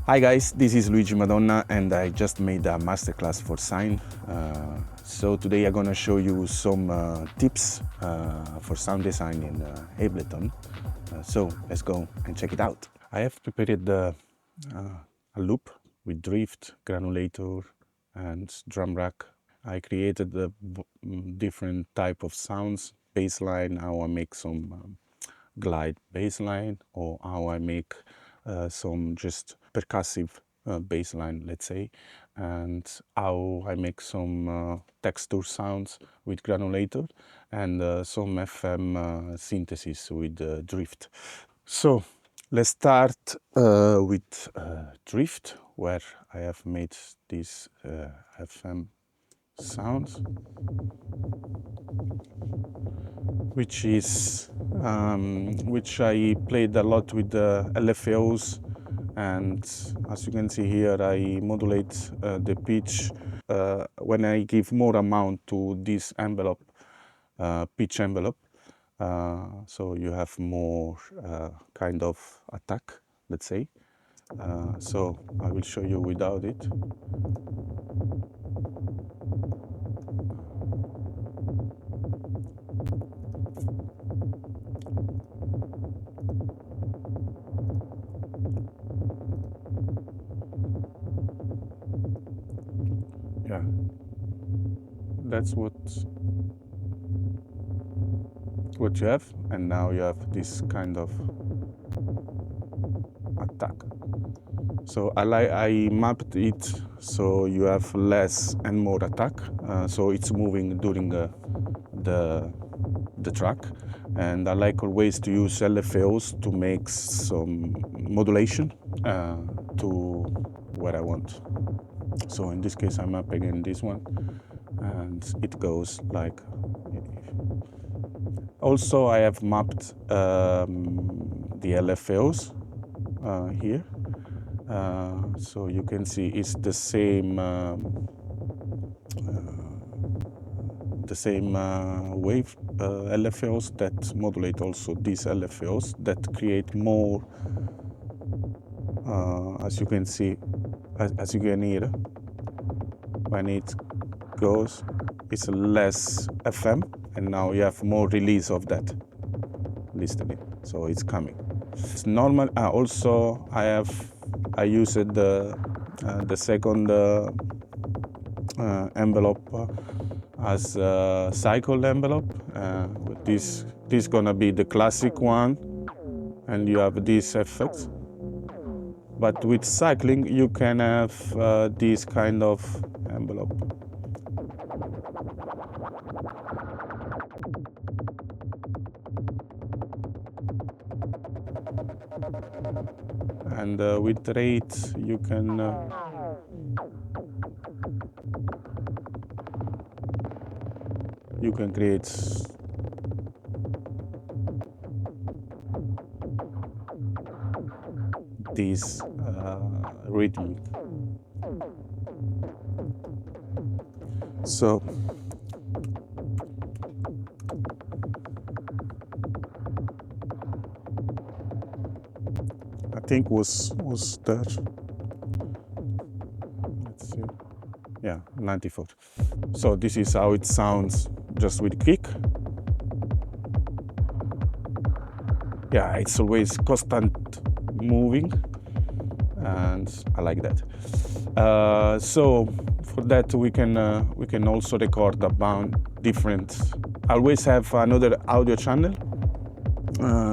Hi guys, this is Luigi Madonna and I just made a masterclass for SINEE. So today I'm gonna show you some tips for sound design in Ableton. So let's go and check it out. I have prepared a loop with drift, granulator and drum rack. I created the different type of sounds, bassline, how I make some glide bassline, or how I make some just percussive bassline, let's say, and how I make some texture sounds with granulator and some FM synthesis with drift. So let's start with drift, where I have made these FM sounds, which I played a lot with the LFOs, and as you can see here, I modulate the pitch when I give more amount to this envelope, pitch envelope. So you have more kind of attack, let's say. So I will show you without it. Yeah, that's what you have, and now you have this kind of attack. So I mapped it so you have less and more attack, so it's moving during the track. And I like always to use LFOs to make some modulation to what I want. So in this case I'm mapping in this one, and it goes like. Also I have mapped the LFOs here. So you can see it's the same wave LFOs that modulate also these LFOs that create more, as you can see, as you can hear, when it goes, it's less FM, and now you have more release of that listening, so it's coming. It's normal. Also, I used the second envelope as a cycle envelope. This gonna be the classic one, and you have these effects. But with cycling, you can have this kind of envelope. And with rate, you can create this rhythm. So I think was there. Let's see. Yeah, 94. So this is how it sounds just with kick. Yeah, it's always constant moving, and I like that. So for that we can also record about different. I always have another audio channel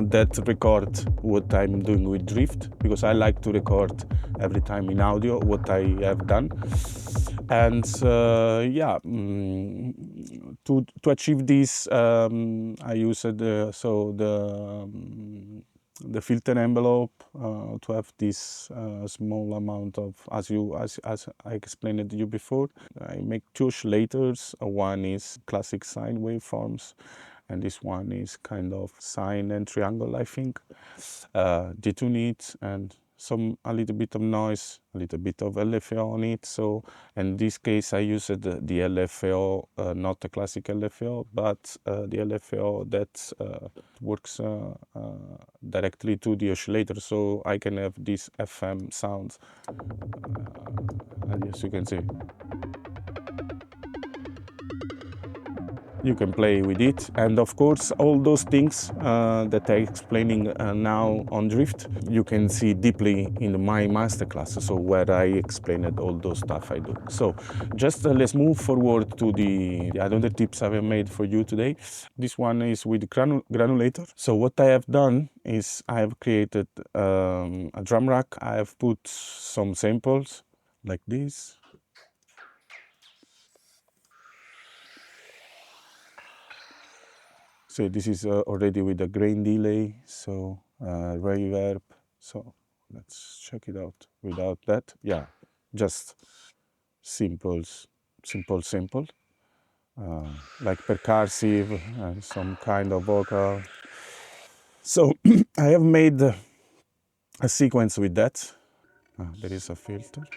that record what I'm doing with drift, because I like to record every time in audio what I have done. And yeah, to achieve this, I used the filter envelope to have this small amount of, as I explained it to you before. I make two oscillators. One is classic sine waveforms, and this one is kind of sine and triangle, I think. Detune it, and a little bit of noise, a little bit of LFO on it. So in this case, I used the LFO, not the classic LFO, but the LFO that works directly to the oscillator, so I can have this FM sound, as you can see. You can play with it, and of course all those things that I'm explaining now on Drift, you can see deeply in my masterclass, so where I explained all those stuff I do. So just let's move forward to the other tips I have made for you today. This one is with Granulator. So what I have done is I have created a drum rack. I have put some samples like this. So this is already with a grain delay, so reverb. So let's check it out without that. Yeah, just simple, like percussive and some kind of vocal. So I have made a sequence with that. There is a filter.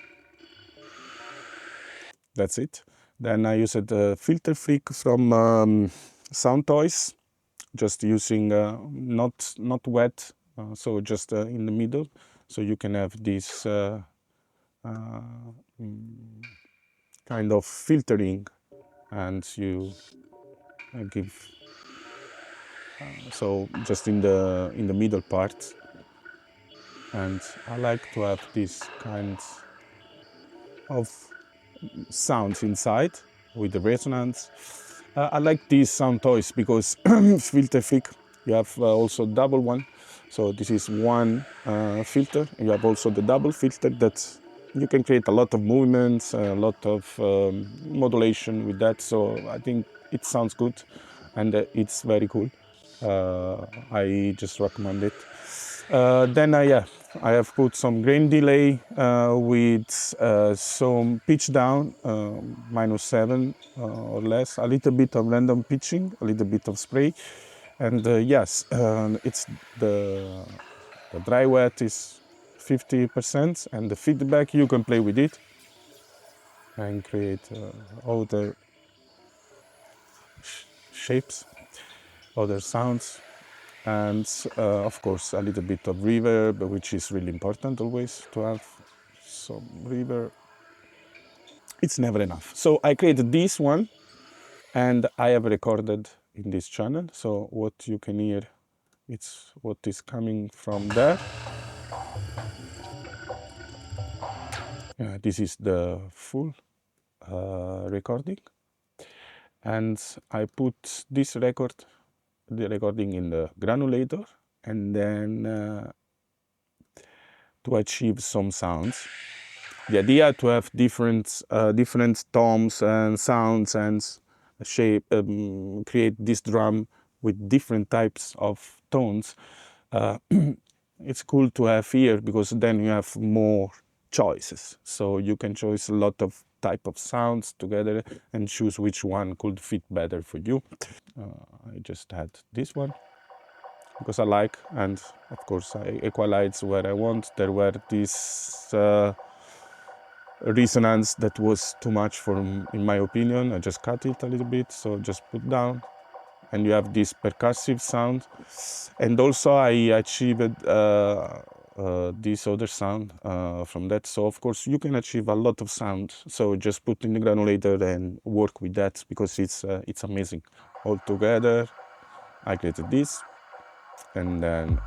That's it. Then I used a filter freak from Sound Toys, just using not wet, so just in the middle, so you can have this kind of filtering, and you give so just in the middle part. And I like to have this kind of sounds inside with the resonance. I like these sound toys because filter freak, you have also double one. So this is one filter. You have also the double filter that you can create a lot of movements, a lot of modulation with that. So I think it sounds good, and it's very cool. I just recommend it. Then I have put some grain delay with some pitch down, -7 or less, a little bit of random pitching, a little bit of spray, and yes, it's the dry wet is 50%, and the feedback you can play with it and create other shapes, other sounds. And of course a little bit of reverb, which is really important always to have some reverb. It's never enough. So I created this one and I have recorded in this channel. So what you can hear, it's what is coming from there. This is the full recording, and I put this the recording in the Granulator, and then to achieve some sounds. The idea to have different tones and sounds and shape, create this drum with different types of tones. It's cool to have here because then you have more choices. So you can choose a lot of type of sounds together and choose which one could fit better for you. I just had this one because I like, and of course I equalize where I want. There were these resonance that was too much for, in my opinion. I just cut it a little bit, so just put down, and you have this percussive sound. And also I achieved this other sound from that. So of course you can achieve a lot of sound. So just put in the Granulator and work with that because it's amazing. All together, I created this, and then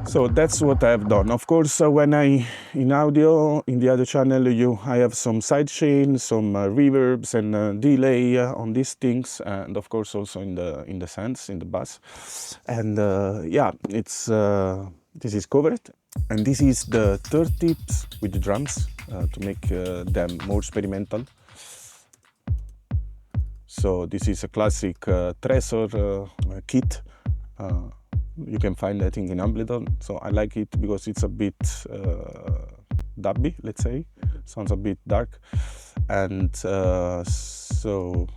so that's what I have done. Of course, when in audio, in the other channel, I have some sidechain, some reverbs and delay on these things, and of course also in the synths, in the bass. And yeah, it's this is covered, and this is the third tips with the drums to make them more experimental. So this is a classic Tresor kit. You can find that in Ableton. So I like it because it's a bit dubby, let's say. sounds a bit dark. And so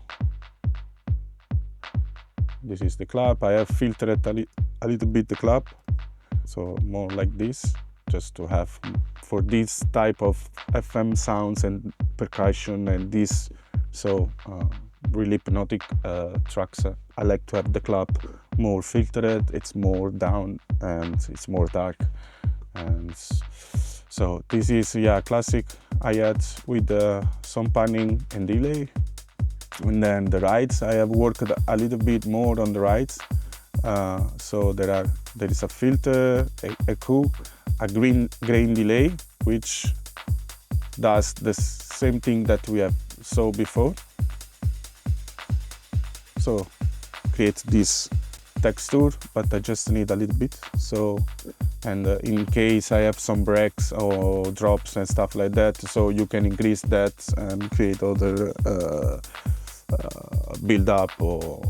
this is the clap. I have filtered a little bit the clap, so more like this, just to have for this type of FM sounds and percussion and this, so really hypnotic tracks. I like to have the clap more filtered, it's more down and it's more dark. And so this is, yeah, classic hi-hat with some panning and delay. And then the rides, I have worked a little bit more on the rides. So there is a filter, a EQ, a grain delay, which does the same thing that we have saw before. So create this texture, but I just need a little bit. So, and in case I have some breaks or drops and stuff like that, so you can increase that and create other build up or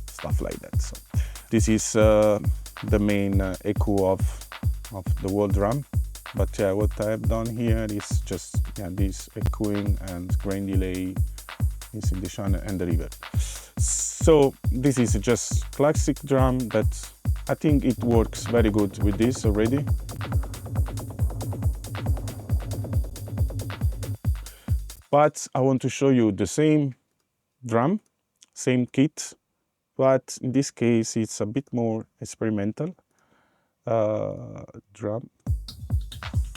stuff like that. So this is the main EQ of the wall drum. But yeah, what I have done here is just, yeah, this echoing and grain delay is in the channel and the reverb. So this is just classic drum that I think it works very good with this already. But I want to show you the same drum, same kit, but in this case it's a bit more experimental drum.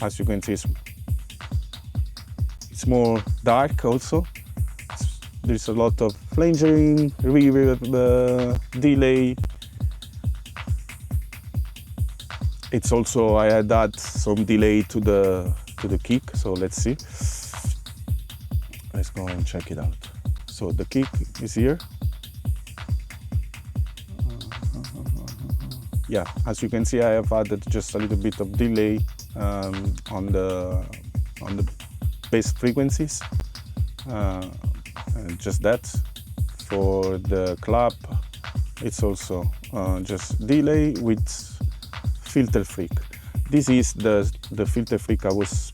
As you can see, it's more dark also. There's a lot of flanging, reverb, delay. It's also, I had added some delay to the kick, so let's see. Let's go and check it out. So the kick is here. Yeah, as you can see, I have added just a little bit of delay on the bass frequencies. And just that. For the clap, it's also just delay with filter freak. This is the filter freak I was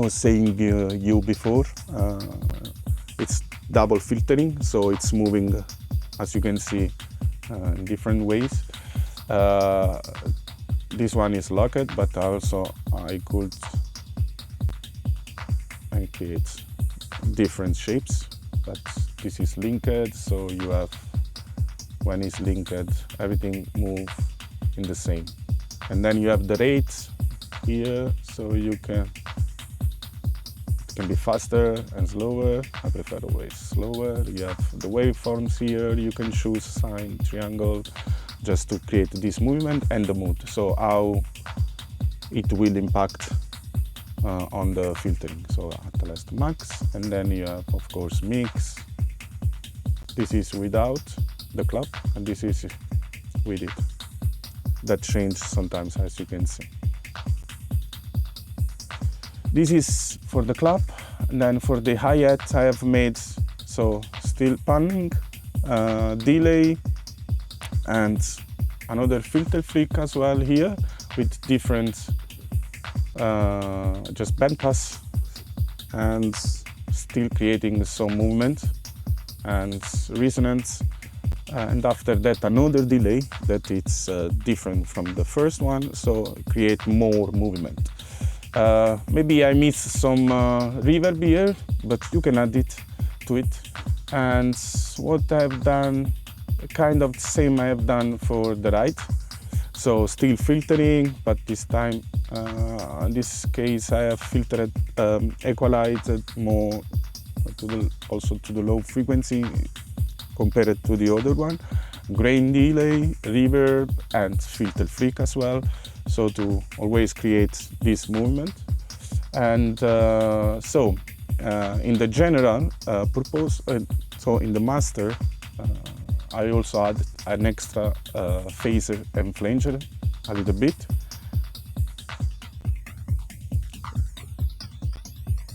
saying you before. It's double filtering, so it's moving, as you can see, in different ways. This one is locked, but also I could create different shapes. But this is linked, so you have, when it's linked, everything moves in the same. And then you have the rate here, so it can be faster and slower. I prefer always slower. You have the waveforms here, you can choose sine, triangle, just to create this movement and the mood. So how it will impact on the filtering. So at last max, and then you have, of course, mix. This is without the clap, and this is with it. That changes sometimes, as you can see. This is for the clap, and then for the hi-hat I have made, so still panning, delay, and another filter freak as well here with different just bandpass, and still creating some movement and resonance. And after that another delay that it's different from the first one, so create more movement. Maybe I missed some reverb here, but you can add it to it. And what I've done, kind of the same I have done for the right. So still filtering, but this time, in this case, I have filtered, equalized more also to the low frequency compared to the other one. Grain delay, reverb, and filter freak as well. So to always create this movement. And in the general purpose, so in the master, I also add an extra phaser and flanger a little bit.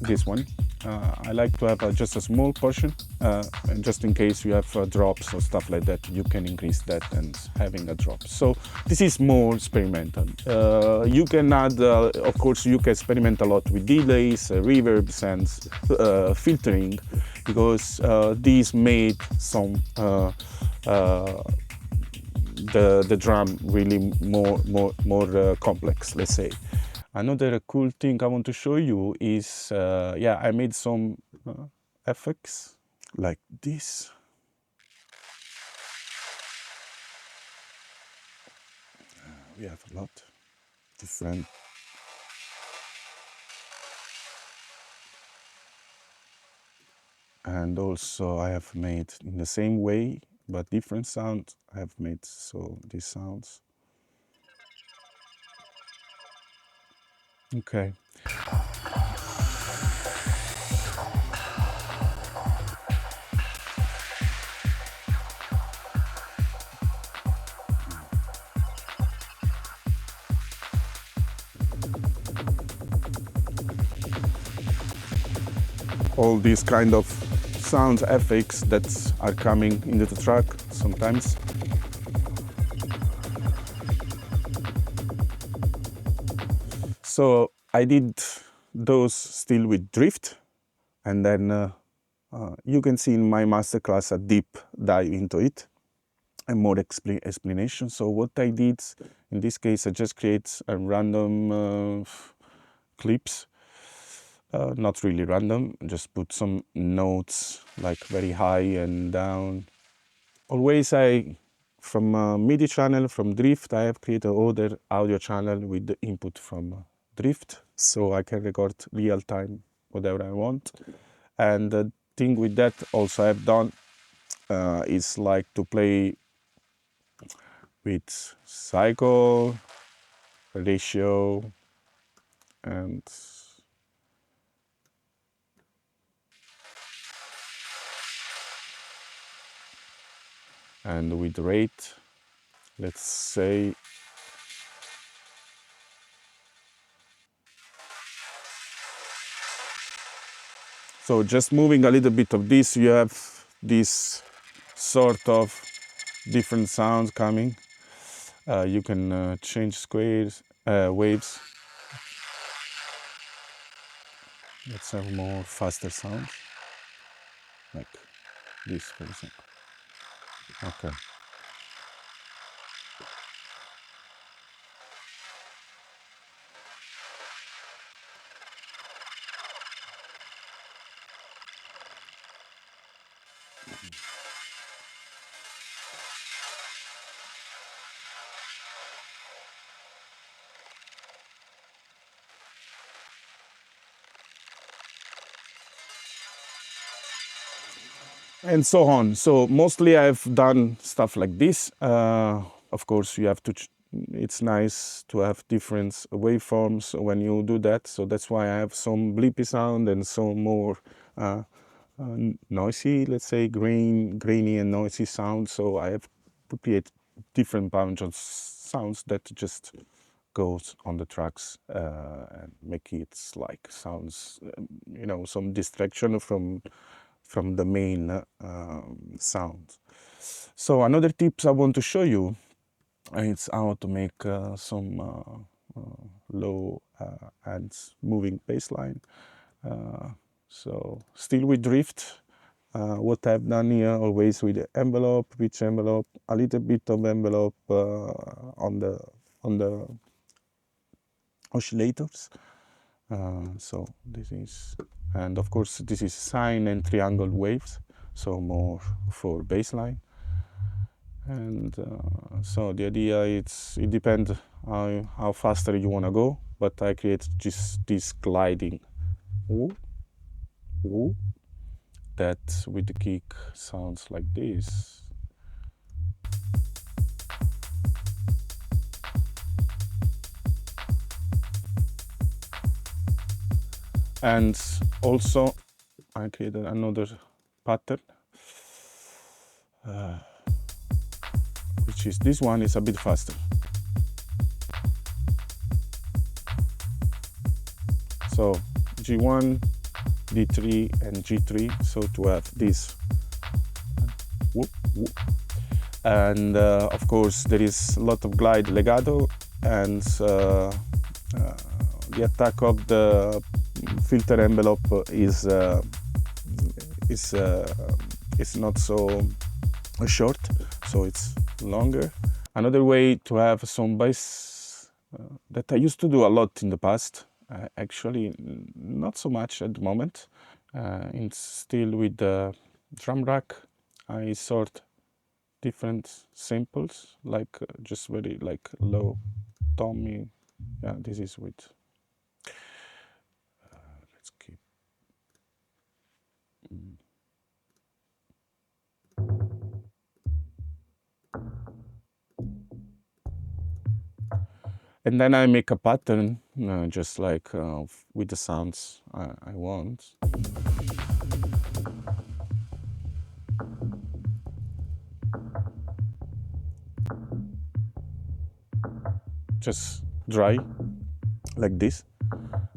This one. I like to have just a small portion, and just in case you have drops or stuff like that, you can increase that and having a drop. So this is more experimental. You can add, of course, you can experiment a lot with delays, reverbs, and filtering, because these made some the drum really more complex, let's say. Another cool thing I want to show you is, yeah, I made some effects like this. We have a lot different. And also I have made in the same way, but different sound. I have made so these sounds. Okay. All these kind of sound effects that are coming into the track sometimes. So I did those still with drift, and then you can see in my masterclass a deep dive into it and more explanation. So what I did in this case, I just create a random clips. Not really random, just put some notes like very high and down. Always from MIDI channel, from drift, I have created other audio channel with the input from drift, so I can record real time whatever I want. And the thing with that also I've done is like to play with cycle, ratio, and with rate, let's say. So just moving a little bit of this, you have this sort of different sounds coming. You can change squares, waves. Let's have more faster sounds, like this, for example. Okay. And so on. So mostly I've done stuff like this. Of course, you have to. It's nice to have different waveforms when you do that. So that's why I have some bleepy sound and some more noisy, let's say, grainy and noisy sound. So I have to create different bunch of sounds that just goes on the tracks and make it like sounds, you know, some distraction from the main sound. So another tips I want to show you is how to make some low and moving bassline. So still with drift, what I've done here always with the envelope, pitch envelope, a little bit of envelope on the oscillators. So this is, and of course this is sine and triangle waves, so more for bassline. And so the idea it depends how faster you want to go, but I create just this gliding ooh, ooh, that with the kick sounds like this. And also I created another pattern, which is this one is a bit faster. So G1, D3 and G3, so to have this whoop, whoop. And of course there is a lot of glide legato, and the attack of the filter envelope is not so short, so it's longer. Another way to have some bass that I used to do a lot in the past, actually not so much at the moment, it's still with the drum rack. I sort different samples, like just very like low tommy. Yeah, this is with let's keep and then I make a pattern, just like with the sounds I want. Just dry, like this.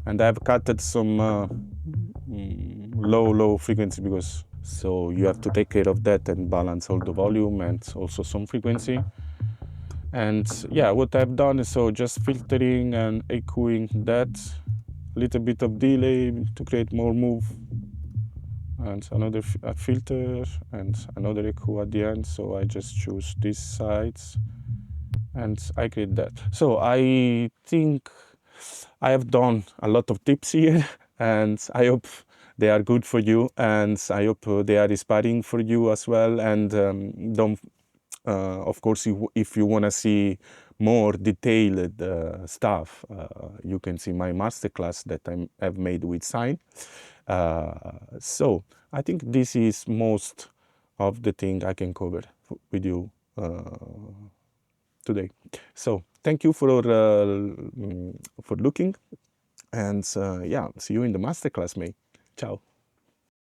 And I've cutted some low frequency, because so you have to take care of that and balance all the volume and also some frequency. And yeah, what I've done is so just filtering and echoing that, little bit of delay to create more move, and another filter and another echo at the end. So I just choose these sides and I create that. So I think I have done a lot of tips here, and I hope they are good for you, and I hope they are inspiring for you as well. And don't, of course, if you want to see more detailed stuff, you can see my masterclass that I have made with SINEE. So I think this is most of the thing I can cover with you today. So thank you for looking, and yeah, see you in the masterclass, mate. Ciao.